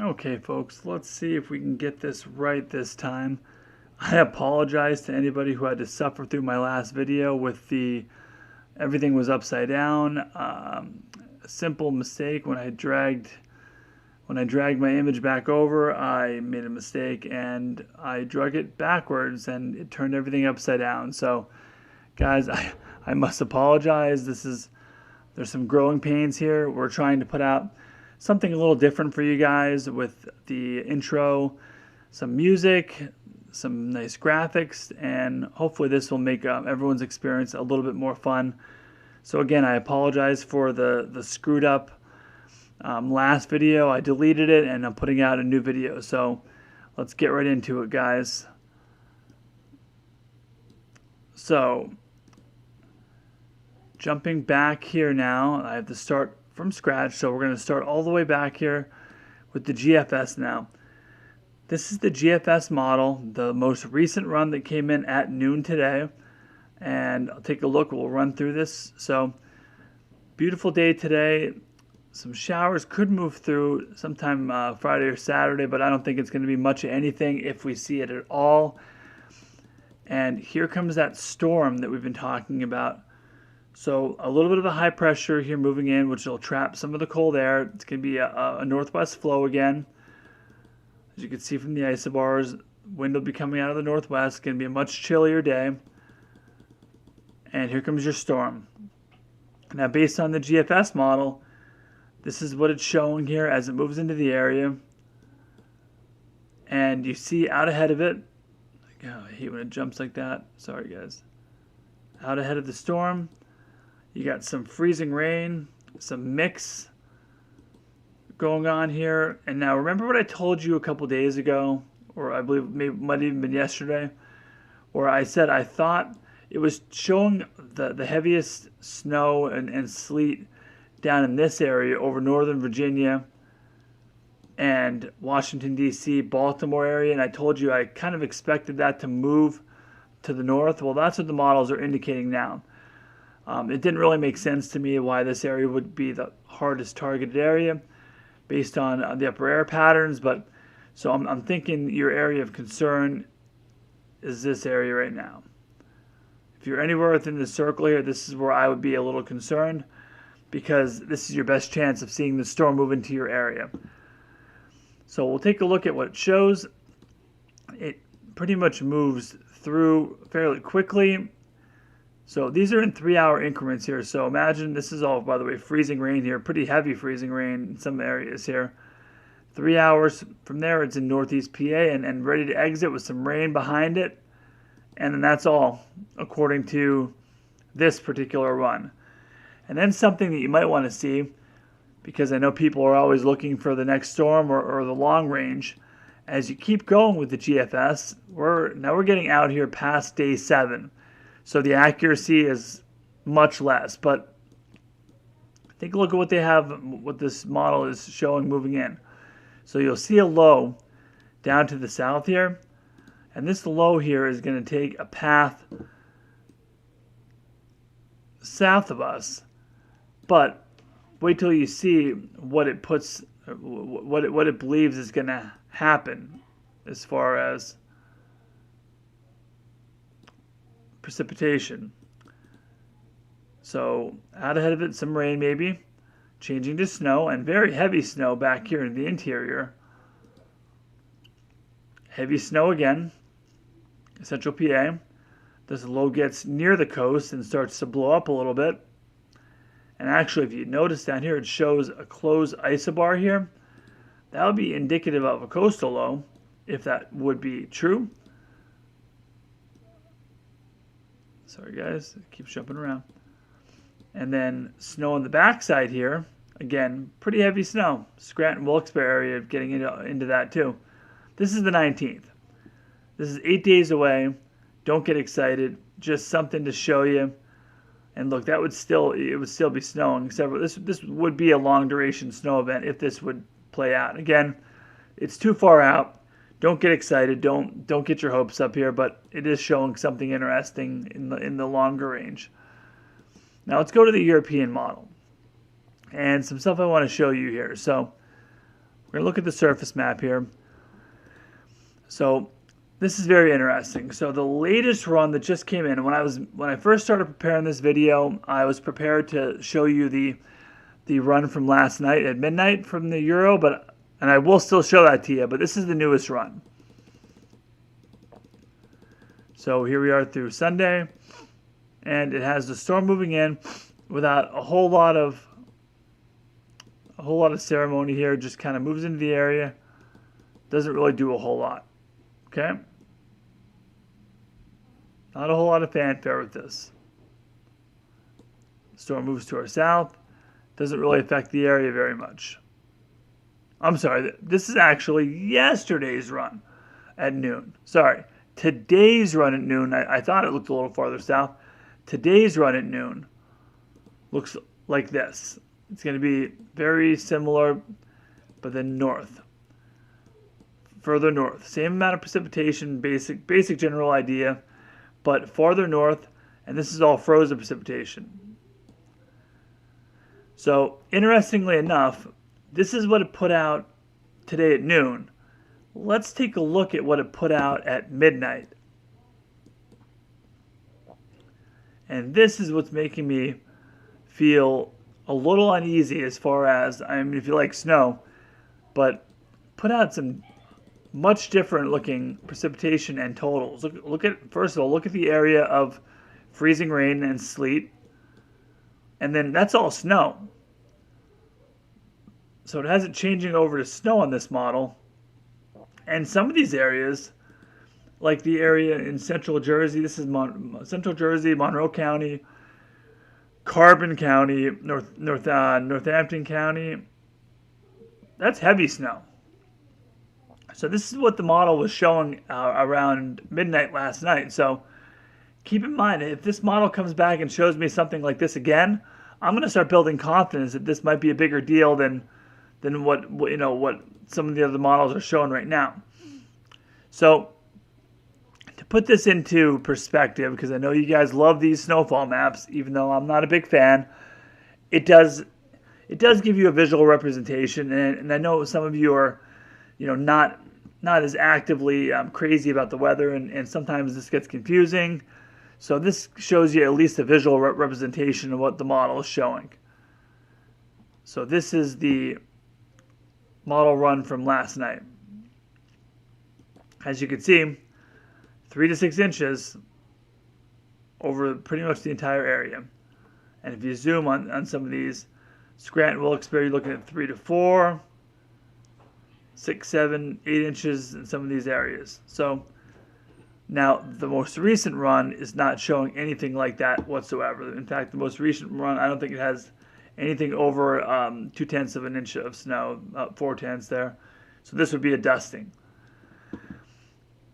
Okay, folks, let's see if we can get this right this time. I apologize to anybody who had to suffer through my last video with the everything was upside down. A simple mistake when I dragged my image back over, I made a mistake and I drug it backwards and it turned everything upside down. So, guys, I must apologize. There's some growing pains here. We're trying to put out something a little different for you guys with the intro, some music, some nice graphics, and hopefully this will make everyone's experience a little bit more fun. So again, I apologize for the screwed up last video. I deleted it and I'm putting out a new video. So let's get right into it, guys. So jumping back here now, I have to start from scratch. So we're going to start all the way back here with the GFS now. This is the GFS model, the most recent run that came in at noon today. And I'll take a look. We'll run through this. So beautiful day today. Some showers could move through sometime Friday or Saturday, but I don't think it's going to be much of anything if we see it at all. And here comes that storm that we've been talking about. So a little bit of a high pressure here moving in, which will trap some of the cold air. It's going to be a northwest flow again. As you can see from the isobars, wind will be coming out of the northwest. It's going to be a much chillier day. And here comes your storm. Now, based on the GFS model, this is what it's showing here as it moves into the area. And you see out ahead of it, oh, I hate when it jumps like that. Sorry, guys. Out ahead of the storm, you got some freezing rain, some mix going on here. And now remember what I told you a couple days ago, or I believe maybe might have even been yesterday, where I said I thought it was showing the heaviest snow and sleet down in this area over Northern Virginia and Washington, D.C., Baltimore area. And I told you I kind of expected that to move to the north. Well, that's what the models are indicating now. It didn't really make sense to me why this area would be the hardest targeted area based on the upper air patterns. But so I'm thinking your area of concern is this area right now. If you're anywhere within the circle here, this is where I would be a little concerned because this is your best chance of seeing the storm move into your area. So we'll take a look at what it shows. It pretty much moves through fairly quickly. So these are in 3-hour increments here. So imagine this is all, by the way, freezing rain here, pretty heavy freezing rain in some areas here. 3 hours from there, it's in northeast PA and ready to exit with some rain behind it. And then that's all, according to this particular run. And then something that you might want to see, because I know people are always looking for the next storm or the long range. As you keep going with the GFS, we're getting out here past day 7. So the accuracy is much less. But take a look at what they have, what this model is showing moving in. So you'll see a low down to the south here. And this low here is going to take a path south of us. But wait till you see what it puts, what it believes is going to happen as far as precipitation. So out ahead of it, some rain maybe, changing to snow and very heavy snow back here in the interior. Heavy snow again, central PA. This low gets near the coast and starts to blow up a little bit. And actually, if you notice down here, it shows a closed isobar here. That would be indicative of a coastal low, if that would be true. Sorry, guys, it keeps jumping around. And then snow on the backside here. Again, pretty heavy snow. Scranton, Wilkes-Barre area getting into that too. This is the 19th. This is 8 days away. Don't get excited. Just something to show you. And look, it would still be snowing. Except for this would be a long duration snow event if this would play out. Again, it's too far out. Don't get excited. Don't get your hopes up here. But it is showing something interesting in the longer range. Now let's go to the European model and some stuff I want to show you here. So We're going to look at the surface map here. So this is very interesting. So the latest run that just came in, when I first started preparing this video, I was prepared to show you the run from last night at midnight from the Euro, and I will still show that to you, but this is the newest run. So here we are through Sunday, and it has the storm moving in without a whole lot of ceremony here. Just kind of moves into the area. Doesn't really do a whole lot. Okay? Not a whole lot of fanfare with this. Storm moves to our south. Doesn't really affect the area very much. I'm sorry, this is actually yesterday's run at noon. Sorry, today's run at noon. I thought it looked a little farther south. Today's run at noon looks like this. It's going to be very similar, but then north. Further north. Same amount of precipitation, basic general idea, but farther north, and this is all frozen precipitation. So, interestingly enough, this is what it put out today at noon. Let's take a look at what it put out at midnight. And this is what's making me feel a little uneasy as far as, I mean, if you like snow, but put out some much different looking precipitation and totals. Look at, first of all, look at the area of freezing rain and sleet. And then that's all snow. So it has it changing over to snow on this model. And some of these areas, like the area in central Jersey, this is central Jersey, Monroe County, Carbon County, Northampton County, that's heavy snow. So this is what the model was showing around midnight last night. So keep in mind, if this model comes back and shows me something like this again, I'm going to start building confidence that this might be a bigger deal than what some of the other models are showing right now. So to put this into perspective, because I know you guys love these snowfall maps, even though I'm not a big fan, it does give you a visual representation, and I know some of you are, not as actively crazy about the weather, and sometimes this gets confusing. So this shows you at least a visual representation of what the model is showing. So this is the model run from last night. As you can see, 3 to 6 inches over pretty much the entire area. And if you zoom on some of these, Scranton, Wilkes-Barre, you're looking at 3 to 4, 6, 7, 8 inches in some of these areas. So now the most recent run is not showing anything like that whatsoever. In fact, the most recent run, I don't think it has anything over 0.2 of an inch of snow, 0.4 there. So this would be a dusting.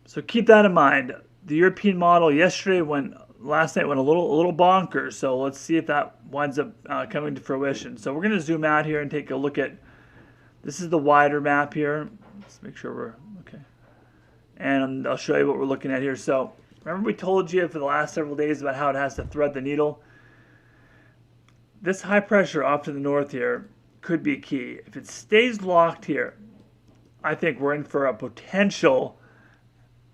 So keep that in mind. The European model last night went a little bonkers. So let's see if that winds up coming to fruition. So we're going to zoom out here and take a look at, this is the wider map here. Let's make sure we're okay. And I'll show you what we're looking at here. So remember we told you for the last several days about how it has to thread the needle? This high pressure off to the north here could be key. If it stays locked here, I think we're in for a potential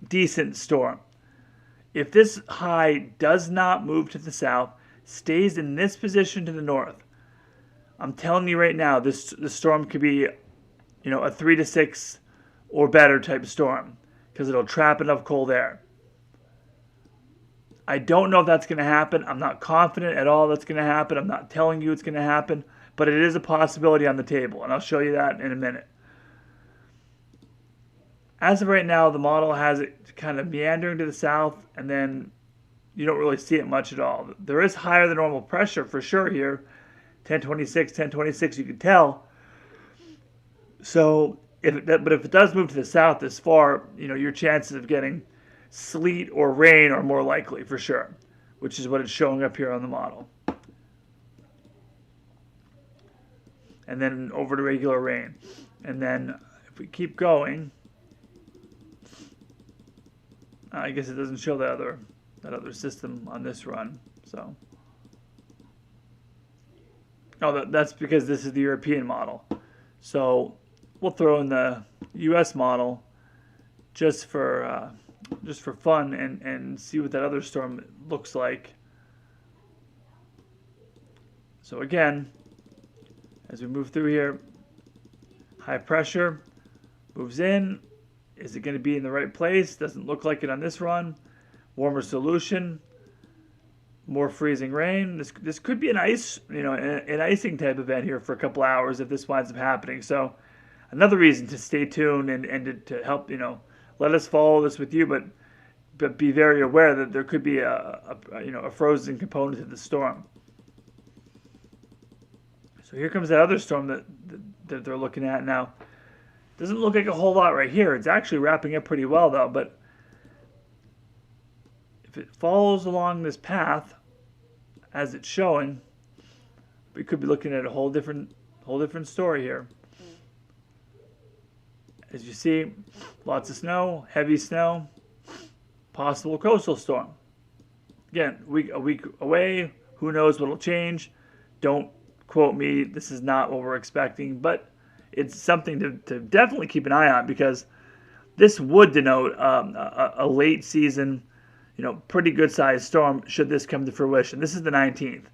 decent storm. If this high does not move to the south, stays in this position to the north, I'm telling you right now, the storm could be, a 3 to 6 or better type of storm, because it'll trap enough cold air. I don't know if that's going to happen. I'm not confident at all that's going to happen. I'm not telling you it's going to happen, but it is a possibility on the table, and I'll show you that in a minute. As of right now, the model has it kind of meandering to the south, and then you don't really see it much at all. There is higher than normal pressure for sure here. 1026, you can tell. So, if it does move to the south this far, your chances of getting sleet or rain are more likely for sure, which is what it's showing up here on the model. And then over to regular rain. And then if we keep going, I guess it doesn't show that other system on this run. So, that's because this is the European model. So we'll throw in the US model just for fun and see what that other storm looks like. So again, as we move through here, high pressure moves in. Is it going to be in the right place? Doesn't look like it on this run. Warmer solution, more freezing rain. This could be an an icing type event here for a couple hours if this winds up happening. So another reason to stay tuned and to help, let us follow this with you, but be very aware that there could be a frozen component to the storm. So here comes that other storm that they're looking at now. Doesn't look like a whole lot right here. It's actually wrapping up pretty well though, but if it follows along this path as it's showing, we could be looking at a whole different story here. As you see, lots of snow, heavy snow, possible coastal storm. Again, a week away, who knows what'll change. Don't quote me, this is not what we're expecting, but it's something to definitely keep an eye on, because this would denote a late season, pretty good sized storm should this come to fruition. This is the 19th.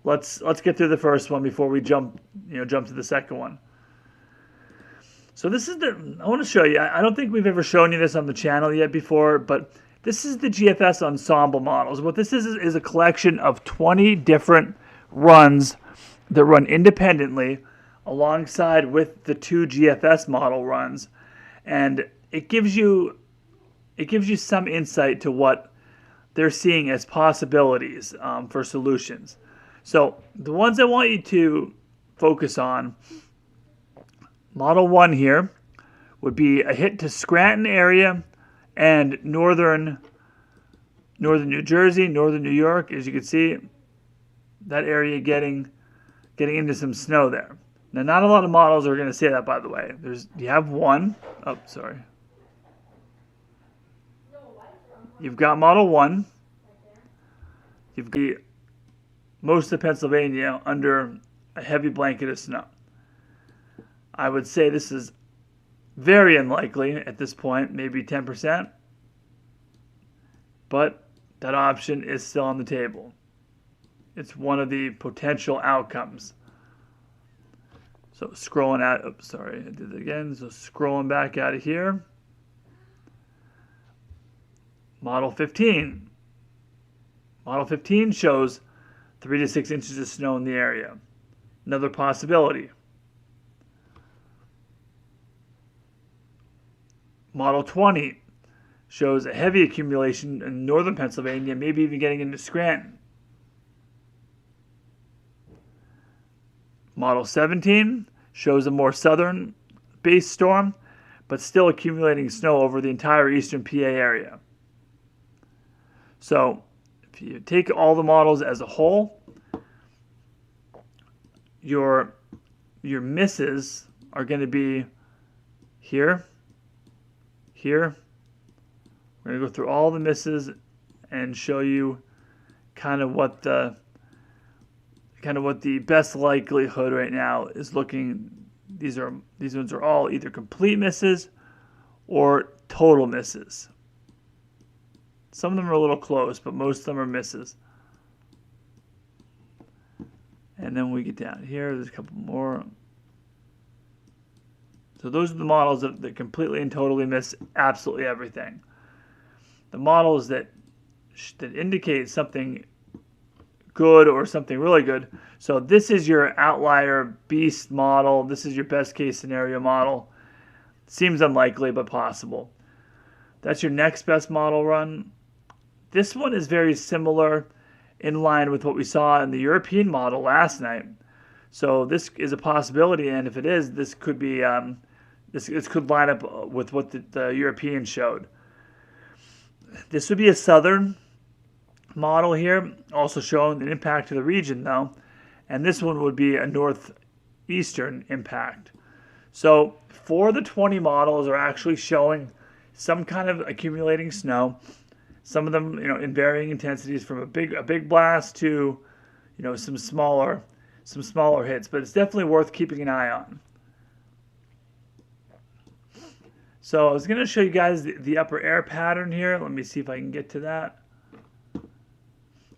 Let's get through the first one before we jump to the second one. So this is I want to show you, I don't think we've ever shown you this on the channel yet before, but this is the GFS Ensemble models. What this is a collection of 20 different runs that run independently alongside with the 2 GFS model runs, and it gives you some insight to what they're seeing as possibilities for solutions. So the ones I want you to focus on, Model 1 here would be a hit to Scranton area and northern New Jersey, northern New York. As you can see, that area getting into some snow there. Now, not a lot of models are going to say that, by the way. You have one. Oh, sorry. You've got Model 1. You've got most of Pennsylvania under a heavy blanket of snow. I would say this is very unlikely at this point, maybe 10%. But that option is still on the table. It's one of the potential outcomes. So scrolling out, oops, sorry, I did it again. So scrolling back out of here. Model 15. Model 15 shows 3 to 6 inches of snow in the area. Another possibility. Model 20 shows a heavy accumulation in northern Pennsylvania, maybe even getting into Scranton. Model 17 shows a more southern-based storm, but still accumulating snow over the entire eastern PA area. So, if you take all the models as a whole, your misses are going to be here, here. We're going to go through all the misses and show you kind of what the best likelihood right now is looking. These ones are all either complete misses or total misses. Some of them are a little close, but most of them are misses. And then we get down here, there's a couple more. So those are the models that completely and totally miss absolutely everything. The models that indicate something good or something really good. So this is your outlier beast model. This is your best case scenario model. Seems unlikely, but possible. That's your next best model run. This one is very similar, in line with what we saw in the European model last night. So this is a possibility, and if it is, this could be this could line up with what the European showed. This would be a southern model here, also showing an impact to the region though, and this one would be a northeastern impact. So 4 of the 20 models are actually showing some kind of accumulating snow. Some of them, in varying intensities, from a big blast to, some smaller hits. But it's definitely worth keeping an eye on. So I was going to show you guys the upper air pattern here. Let me see if I can get to that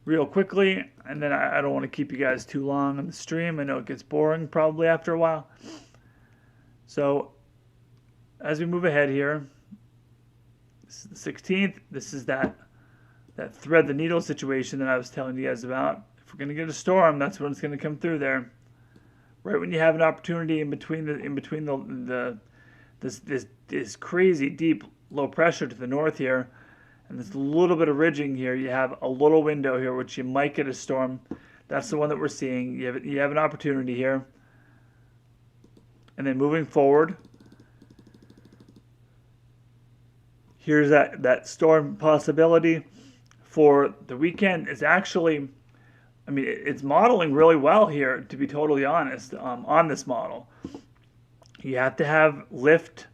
real quickly. And then I don't want to keep you guys too long on the stream. I know it gets boring probably after a while. So as we move ahead here, this is the 16th. This is that thread the needle situation that I was telling you guys about. If we're going to get a storm, that's when it's going to come through there. Right when you have an opportunity in between this crazy deep low pressure to the north here, and this little bit of ridging here, you have a little window here which you might get a storm. That's the one that we're seeing. You have an opportunity here. And then moving forward, here's that storm possibility for the weekend. Is actually, I mean, it's modeling really well here, to be totally honest, on this model. You have to have lift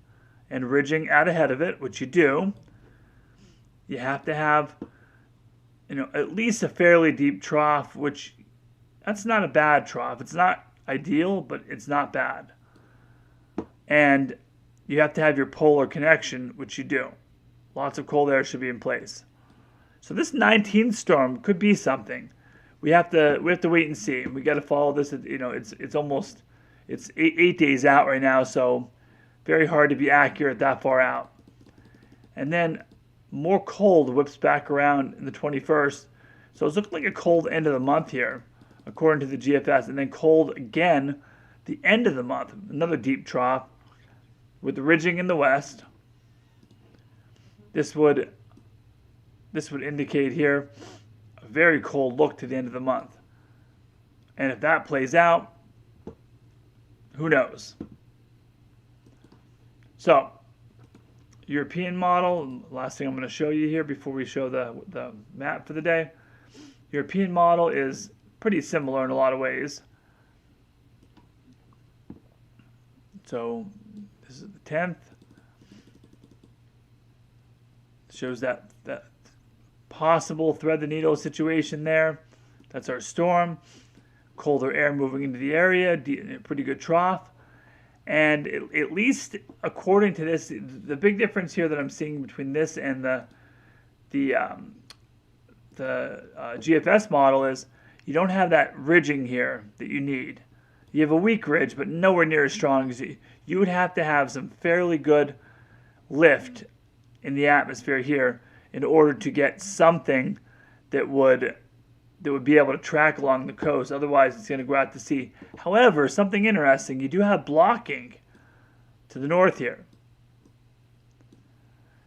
and ridging out ahead of it, which you do. You have to have, at least a fairly deep trough, which that's not a bad trough. It's not ideal, but it's not bad. And you have to have your polar connection, which you do. Lots of cold air should be in place. So this 19th storm could be something. We have to wait and see. We got to follow this. It's 8 days out right now, so very hard to be accurate that far out. And then more cold whips back around in the 21st. So it's looking like a cold end of the month here, according to the GFS, and then cold again the end of the month. Another deep trough with the ridging in the west. This would indicate here a very cold look to the end of the month. And if that plays out, who knows? So, European model, last thing I'm going to show you here before we show the map for the day. European model is pretty similar in a lot of ways. So, this is the 10th. Shows that possible thread the needle situation there. That's our storm. Colder air moving into the area, pretty good trough. And at least according to this, the big difference here that I'm seeing between this and the GFS model is you don't have that ridging here that you need. You have a weak ridge, but nowhere near as strong as you would have to have some fairly good lift in the atmosphere here in order to get something that would be able to track along the coast. Otherwise, it's going to go out to sea. However, something interesting, you do have blocking to the north here.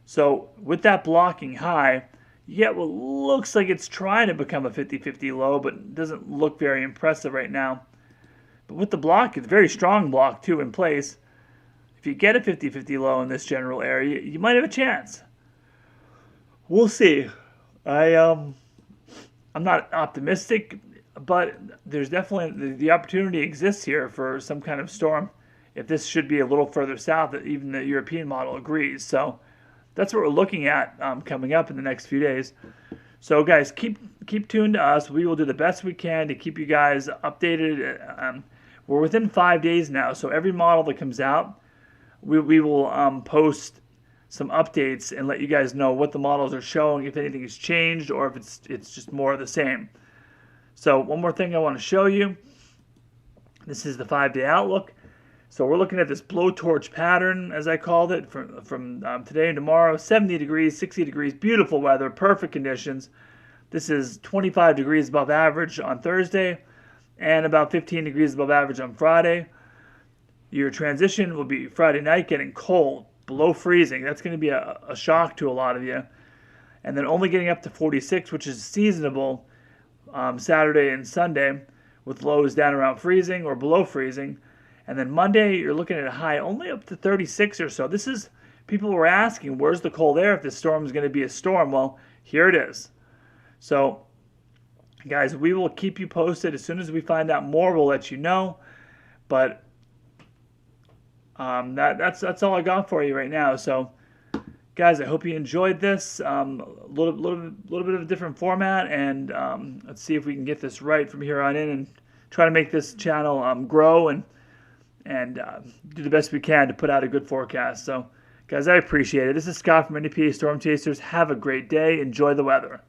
So with that blocking high, you get what looks like it's trying to become a 50-50 low, but it doesn't look very impressive right now. But with the block, it's a very strong block too in place. If you get a 50-50 low in this general area, you might have a chance. We'll see. I'm not optimistic, but there's definitely the opportunity exists here for some kind of storm if this should be a little further south. Even the European model agrees. So that's what we're looking at coming up in the next few days. So guys, keep tuned to us. We will do the best we can to keep you guys updated. We're within 5 days now, so every model that comes out, we will post some updates and let you guys know what the models are showing, if anything has changed or if it's just more of the same. So one more thing I want to show you. This is the 5-day outlook. So we're looking at this blowtorch pattern, as I called it, from today and tomorrow. 70 degrees, 60 degrees, beautiful weather, perfect conditions. This is 25 degrees above average on Thursday and about 15 degrees above average on Friday. Your transition will be Friday night, getting cold, below freezing. That's going to be a shock to a lot of you. And then only getting up to 46, which is seasonable, Saturday and Sunday, with lows down around freezing or below freezing. And then Monday, you're looking at a high only up to 36 or so. This is, people were asking, where's the cold air if this storm is going to be a storm? Well, here it is. So, guys, we will keep you posted. As soon as we find out more, we'll let you know. But that's all I got for you right now. So, guys, I hope you enjoyed this. Little bit of a different format, and let's see if we can get this right from here on in, and try to make this channel grow and do the best we can to put out a good forecast. So, Guys, I appreciate it. This is Scott from NDPA Storm Chasers. Have a great day. Enjoy the weather.